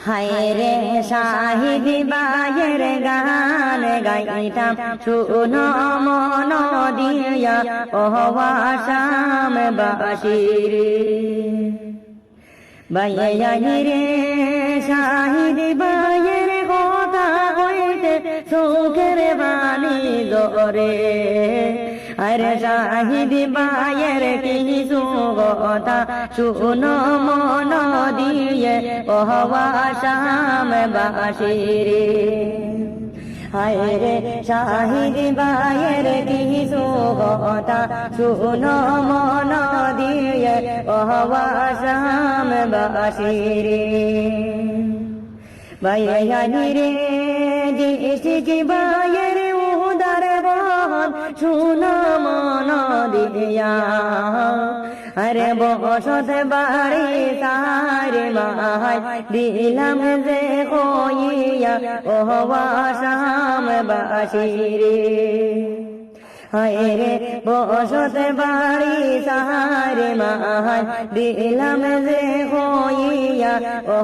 হায় রে শাহিদ বায়ের গান গাইতাম শুনো মন দিয়া ও আসাম বাসির বাইয়াই রে শাহিদ বায়ের কথা হইতে চোখের বাণী ধরে আরে শাহিদ বায়ের কিছু কথা শুনো মন দিয়ে ও আসাম বাসির হায় রে শাহিদ বায়ের কিছু কথা শুনো মন দিয়ে ও আসাম বাসির বাইয়াই রে যে বায়ের উদার বহন শুনো মন দিয়া আরে বসত বাড়ি সারে মাহাই দিলাম যে কইয়া ও আসাম বাসিরে হায় রে বসত বাড়ি সারে মাহাই দিলাম যে কইয়া ও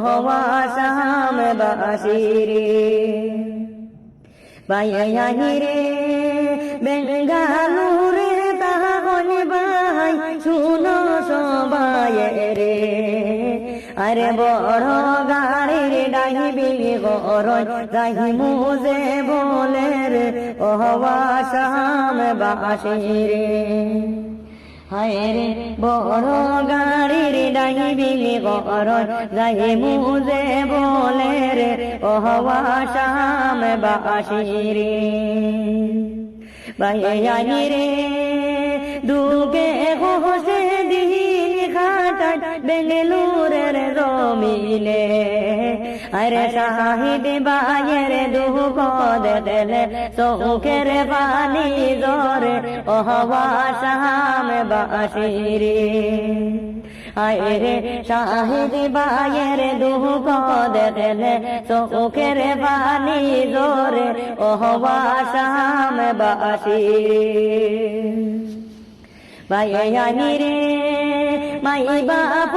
আসাম বাসিরে বাইয়াই রে বেঙ্গালুরে তাহল ভাই শুনো সবাই রে আরে বড় গাড়ির ডাইবি গরয় যাই মুজে বলে রে ও আসাম বাসিরে হায় রে বড় গাড়ির ডাইবি গরয় যাই মুজে বলে রে ও আসাম বাসিরে বাইয়াই রে দুগে হোসে দিন খাটাই বেঙ্গালুরের জমিনে আরে শাহিদ বায়ের দুঃখ দেখলে চোখের পানি জরে ও আসাম বাসিরে হায় রে শাহিদ বায়ের দুঃখ দেখলে চোখের পানি জরে ও আসাম বাসিরে বাইয়াই রে মাই বাপ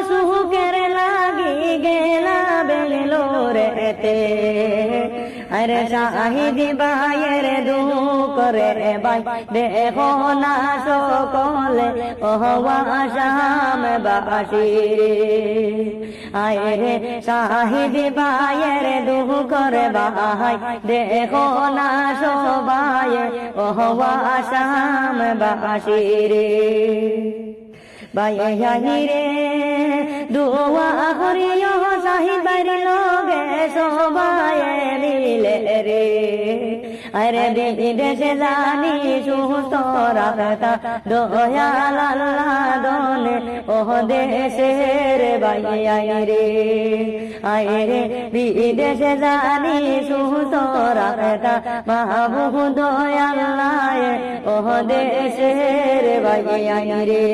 সুখের লাগি গেলা বেঙ্গালুরেতে আরে শাহিদ বায়ের দুঃখ রে বাই দেখো না সকলে ও আসাম বাসিরে আয় রে শাহিদ বায়ের দুঃখ রে ভাই দেখো না সবাই ও আসাম বাসিরে বাইয়াই রে দোয়া করিও শাহিদ বাড়ি লগে সবাই মিলে রে আরে বিদেশে জানি সুস্থ রাখতা দয়াল আল্লাহ দনে ও দেশের বাইয়াই রে আয় রে বিদেশে জানি সুস্থ রাখতা মাহবুব দয়াল ও দেশের বাইয়াই রে